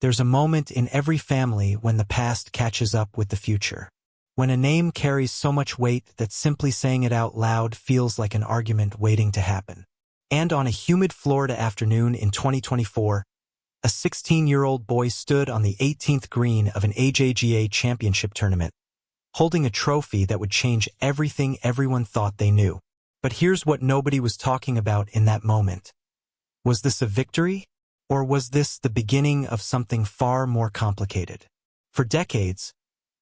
There's a moment in every family when the past catches up with the future. When a name carries so much weight that simply saying it out loud feels like an argument waiting to happen. And on a humid Florida afternoon in 2024, a 16-year-old boy stood on the 18th green of an AJGA championship tournament, holding a trophy that would change everything everyone thought they knew. But here's what nobody was talking about in that moment. Was this a victory? Or was this the beginning of something far more complicated? For decades,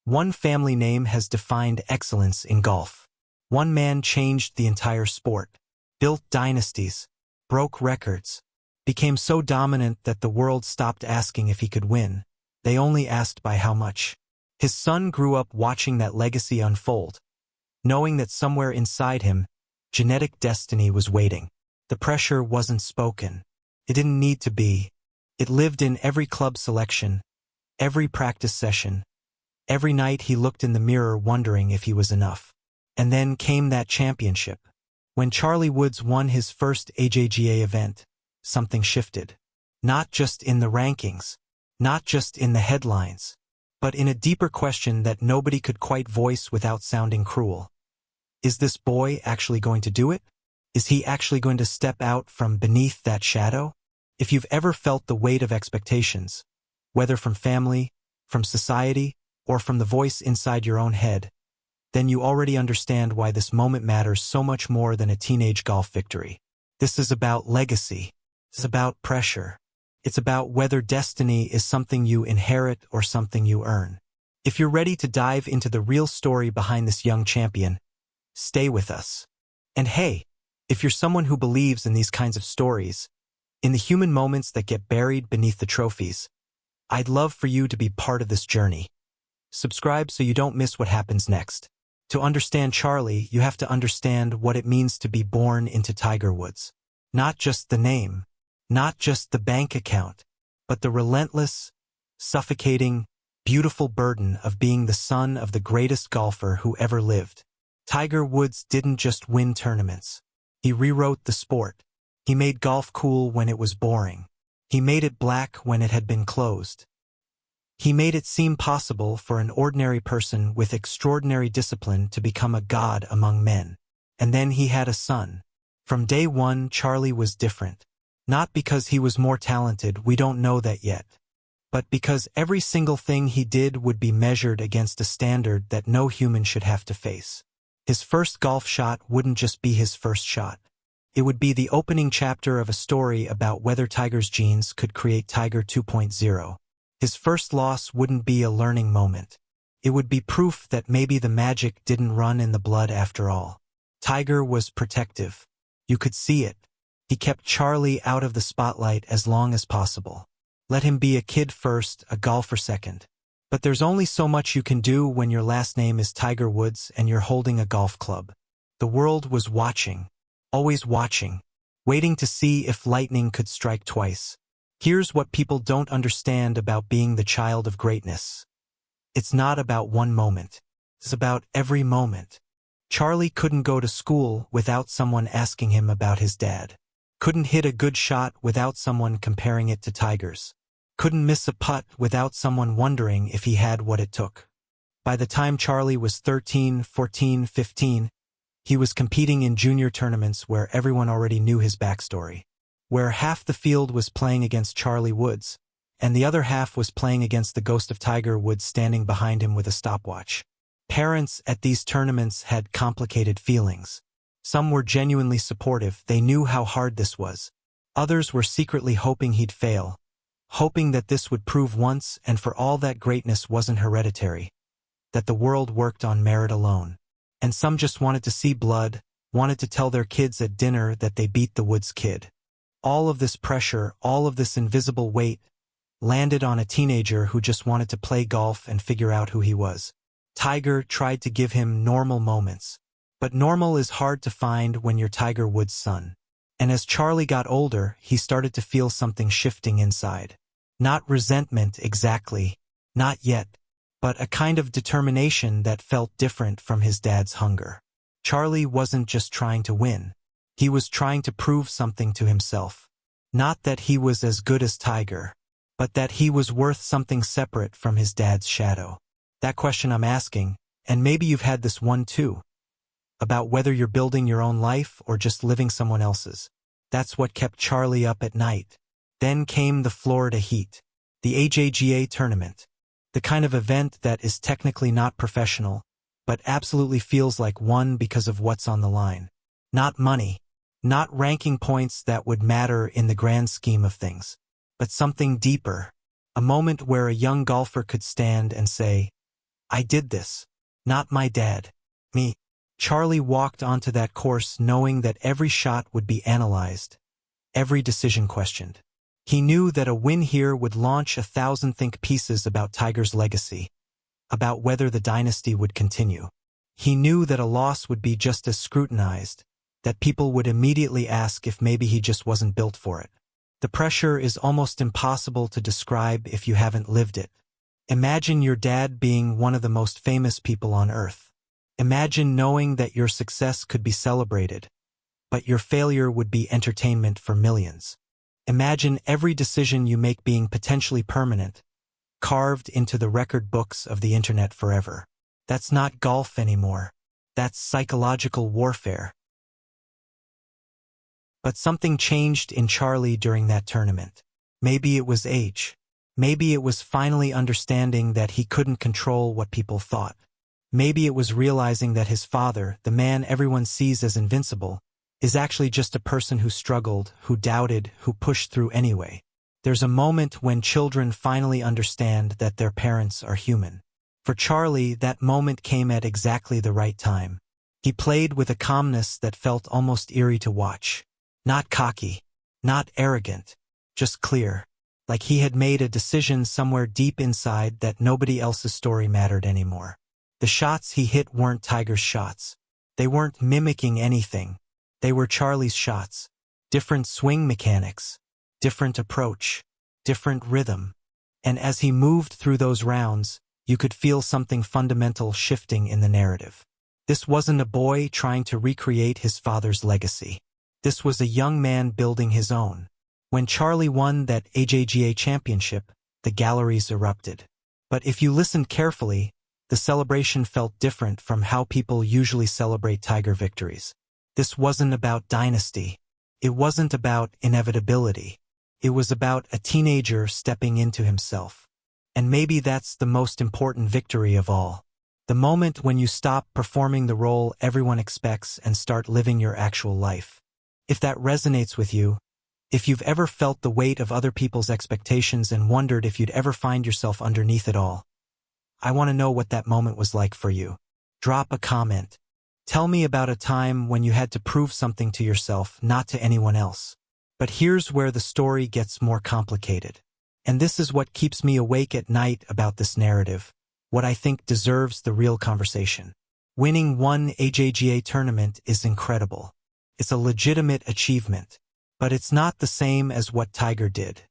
one family name has defined excellence in golf. One man changed the entire sport, built dynasties, broke records, became so dominant that the world stopped asking if he could win. They only asked by how much. His son grew up watching that legacy unfold, knowing that somewhere inside him, genetic destiny was waiting. The pressure wasn't spoken. It didn't need to be. It lived in every club selection, every practice session. Every night he looked in the mirror wondering if he was enough. And then came that championship. When Charlie Woods won his first AJGA event, something shifted. Not just in the rankings, not just in the headlines, but in a deeper question that nobody could quite voice without sounding cruel. Is this boy actually going to do it? Is he actually going to step out from beneath that shadow? If you've ever felt the weight of expectations, whether from family, from society, or from the voice inside your own head, then you already understand why this moment matters so much more than a teenage golf victory. This is about legacy. It's about pressure. It's about whether destiny is something you inherit or something you earn. If you're ready to dive into the real story behind this young champion, stay with us. And hey, if you're someone who believes in these kinds of stories, in the human moments that get buried beneath the trophies, I'd love for you to be part of this journey. Subscribe so you don't miss what happens next. To understand Charlie, you have to understand what it means to be born into Tiger Woods. Not just the name, not just the bank account, but the relentless, suffocating, beautiful burden of being the son of the greatest golfer who ever lived. Tiger Woods didn't just win tournaments. He rewrote the sport. He made golf cool when it was boring. He made it black when it had been closed. He made it seem possible for an ordinary person with extraordinary discipline to become a god among men. And then he had a son. From day one, Charlie was different. Not because he was more talented, we don't know that yet, but because every single thing he did would be measured against a standard that no human should have to face. His first golf shot wouldn't just be his first shot. It would be the opening chapter of a story about whether Tiger's genes could create Tiger 2.0. His first loss wouldn't be a learning moment. It would be proof that maybe the magic didn't run in the blood after all. Tiger was protective. You could see it. He kept Charlie out of the spotlight as long as possible. Let him be a kid first, a golfer second. But there's only so much you can do when your last name is Tiger Woods and you're holding a golf club. The world was watching, always watching, waiting to see if lightning could strike twice. Here's what people don't understand about being the child of greatness. It's not about one moment. It's about every moment. Charlie couldn't go to school without someone asking him about his dad. Couldn't hit a good shot without someone comparing it to Tiger's. Couldn't miss a putt without someone wondering if he had what it took. By the time Charlie was 13, 14, 15, he was competing in junior tournaments where everyone already knew his backstory. Where half the field was playing against Charlie Woods, and the other half was playing against the ghost of Tiger Woods standing behind him with a stopwatch. Parents at these tournaments had complicated feelings. Some were genuinely supportive, they knew how hard this was. Others were secretly hoping he'd fail, hoping that this would prove once and for all that greatness wasn't hereditary, that the world worked on merit alone. And some just wanted to see blood, wanted to tell their kids at dinner that they beat the Woods kid. All of this pressure, all of this invisible weight, landed on a teenager who just wanted to play golf and figure out who he was. Tiger tried to give him normal moments. But normal is hard to find when you're Tiger Woods' son. And as Charlie got older, he started to feel something shifting inside. Not resentment exactly, not yet, but a kind of determination that felt different from his dad's hunger. Charlie wasn't just trying to win. He was trying to prove something to himself. Not that he was as good as Tiger. but that he was worth something separate from his dad's shadow. That question I'm asking, and maybe you've had this one too, about whether you're building your own life or just living someone else's. That's what kept Charlie up at night. Then came the Florida Heat, the AJGA tournament, the kind of event that is technically not professional, but absolutely feels like one because of what's on the line. Not money, not ranking points that would matter in the grand scheme of things, but something deeper, a moment where a young golfer could stand and say, "I did this, not my dad, me." Charlie walked onto that course knowing that every shot would be analyzed, every decision questioned. He knew that a win here would launch 1,000 think pieces about Tiger's legacy, about whether the dynasty would continue. He knew that a loss would be just as scrutinized, that people would immediately ask if maybe he just wasn't built for it. The pressure is almost impossible to describe if you haven't lived it. Imagine your dad being one of the most famous people on earth. Imagine knowing that your success could be celebrated, but your failure would be entertainment for millions. Imagine every decision you make being potentially permanent, carved into the record books of the internet forever. That's not golf anymore. That's psychological warfare. But something changed in Charlie during that tournament. Maybe it was age. Maybe it was finally understanding that he couldn't control what people thought. Maybe it was realizing that his father, the man everyone sees as invincible, is actually just a person who struggled, who doubted, who pushed through anyway. There's a moment when children finally understand that their parents are human. For Charlie, that moment came at exactly the right time. He played with a calmness that felt almost eerie to watch. Not cocky, not arrogant, just clear. Like he had made a decision somewhere deep inside that nobody else's story mattered anymore. The shots he hit weren't Tiger's shots. They weren't mimicking anything. They were Charlie's shots. Different swing mechanics, different approach, different rhythm. And as he moved through those rounds, you could feel something fundamental shifting in the narrative. This wasn't a boy trying to recreate his father's legacy. This was a young man building his own. When Charlie won that AJGA championship, the galleries erupted. But if you listened carefully, the celebration felt different from how people usually celebrate Tiger victories. This wasn't about dynasty. It wasn't about inevitability. It was about a teenager stepping into himself. And maybe that's the most important victory of all. The moment when you stop performing the role everyone expects and start living your actual life. If that resonates with you, if you've ever felt the weight of other people's expectations and wondered if you'd ever find yourself underneath it all, I want to know what that moment was like for you. Drop a comment. Tell me about a time when you had to prove something to yourself, not to anyone else. But here's where the story gets more complicated. And this is what keeps me awake at night about this narrative, what I think deserves the real conversation. Winning one AJGA tournament is incredible. It's a legitimate achievement. But it's not the same as what Tiger did.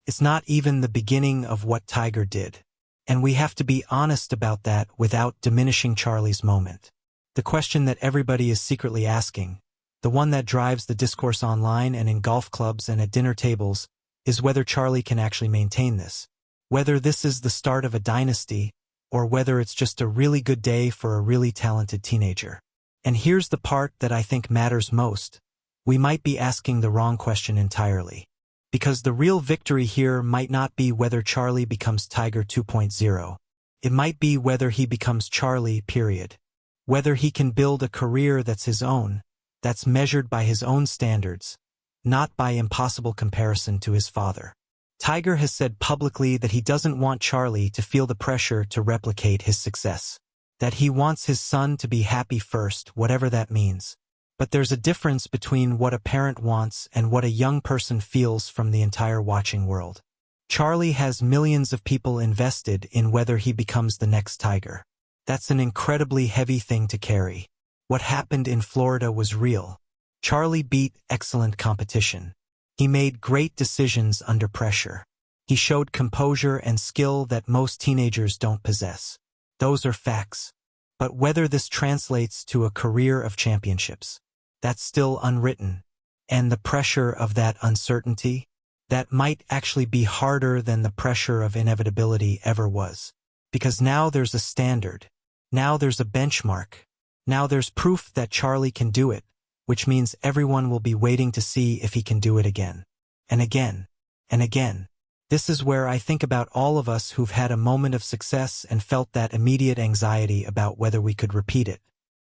It's not even the beginning of what Tiger did. And we have to be honest about that without diminishing Charlie's moment. The question that everybody is secretly asking, the one that drives the discourse online and in golf clubs and at dinner tables, is whether Charlie can actually maintain this. Whether this is the start of a dynasty, or whether it's just a really good day for a really talented teenager. And here's the part that I think matters most. We might be asking the wrong question entirely. Because the real victory here might not be whether Charlie becomes Tiger 2.0. It might be whether he becomes Charlie, period. Whether he can build a career that's his own, that's measured by his own standards, not by impossible comparison to his father. Tiger has said publicly that he doesn't want Charlie to feel the pressure to replicate his success. That he wants his son to be happy first, whatever that means. But there's a difference between what a parent wants and what a young person feels from the entire watching world. Charlie has millions of people invested in whether he becomes the next Tiger. That's an incredibly heavy thing to carry. What happened in Florida was real. Charlie beat excellent competition. He made great decisions under pressure. He showed composure and skill that most teenagers don't possess. Those are facts. But whether this translates to a career of championships, that's still unwritten. And the pressure of that uncertainty? That might actually be harder than the pressure of inevitability ever was. Because now there's a standard. Now there's a benchmark. Now there's proof that Charlie can do it, which means everyone will be waiting to see if he can do it again. And again. And again. This is where I think about all of us who've had a moment of success and felt that immediate anxiety about whether we could repeat it.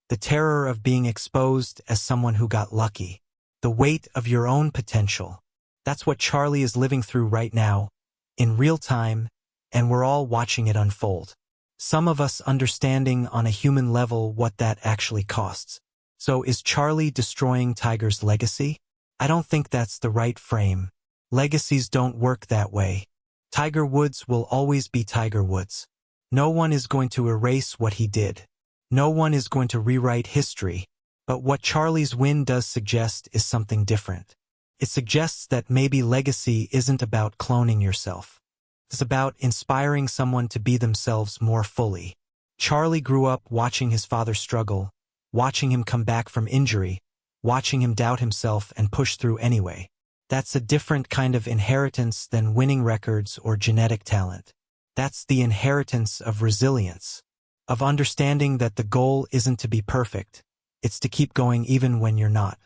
The terror of being exposed as someone who got lucky. The weight of your own potential. That's what Charlie is living through right now, in real time, and we're all watching it unfold. Some of us understanding on a human level what that actually costs. So is Charlie destroying Tiger's legacy? I don't think that's the right frame. Legacies don't work that way. Tiger Woods will always be Tiger Woods. No one is going to erase what he did. No one is going to rewrite history. But what Charlie's win does suggest is something different. It suggests that maybe legacy isn't about cloning yourself. It's about inspiring someone to be themselves more fully. Charlie grew up watching his father struggle, watching him come back from injury, watching him doubt himself and push through anyway. That's a different kind of inheritance than winning records or genetic talent. That's the inheritance of resilience, of understanding that the goal isn't to be perfect, it's to keep going even when you're not.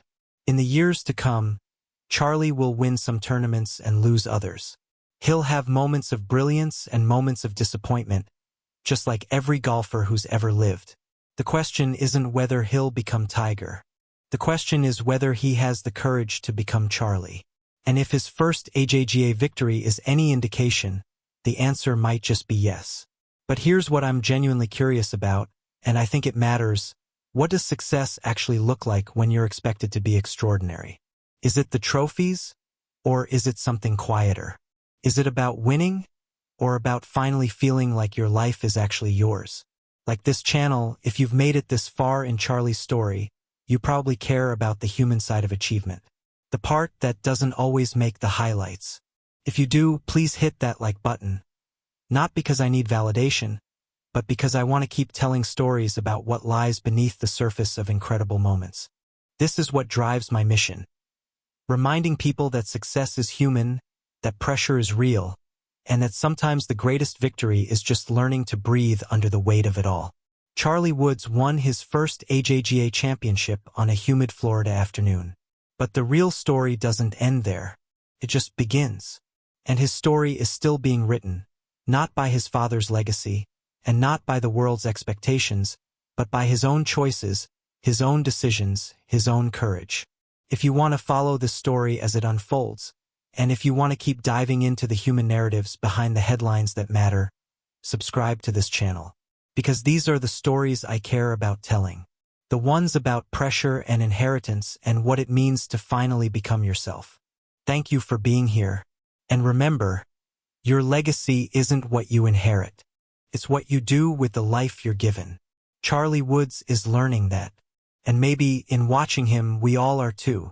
In the years to come, Charlie will win some tournaments and lose others. He'll have moments of brilliance and moments of disappointment, just like every golfer who's ever lived. The question isn't whether he'll become Tiger. The question is whether he has the courage to become Charlie. And if his first AJGA victory is any indication, the answer might just be yes. But here's what I'm genuinely curious about, and I think it matters. What does success actually look like when you're expected to be extraordinary? Is it the trophies? Or is it something quieter? Is it about winning? Or about finally feeling like your life is actually yours? Like this channel, if you've made it this far in Charlie's story, you probably care about the human side of achievement. The part that doesn't always make the highlights. If you do, please hit that like button. Not because I need validation, but because I want to keep telling stories about what lies beneath the surface of incredible moments. This is what drives my mission. Reminding people that success is human, that pressure is real, and that sometimes the greatest victory is just learning to breathe under the weight of it all. Charlie Woods won his first AJGA championship on a humid Florida afternoon. But the real story doesn't end there. It just begins. And his story is still being written, not by his father's legacy, and not by the world's expectations, but by his own choices, his own decisions, his own courage. If you want to follow this story as it unfolds, and if you want to keep diving into the human narratives behind the headlines that matter, subscribe to this channel. Because these are the stories I care about telling. The ones about pressure and inheritance and what it means to finally become yourself. Thank you for being here. And remember, your legacy isn't what you inherit. It's what you do with the life you're given. Charlie Woods is learning that. And maybe in watching him, we all are too.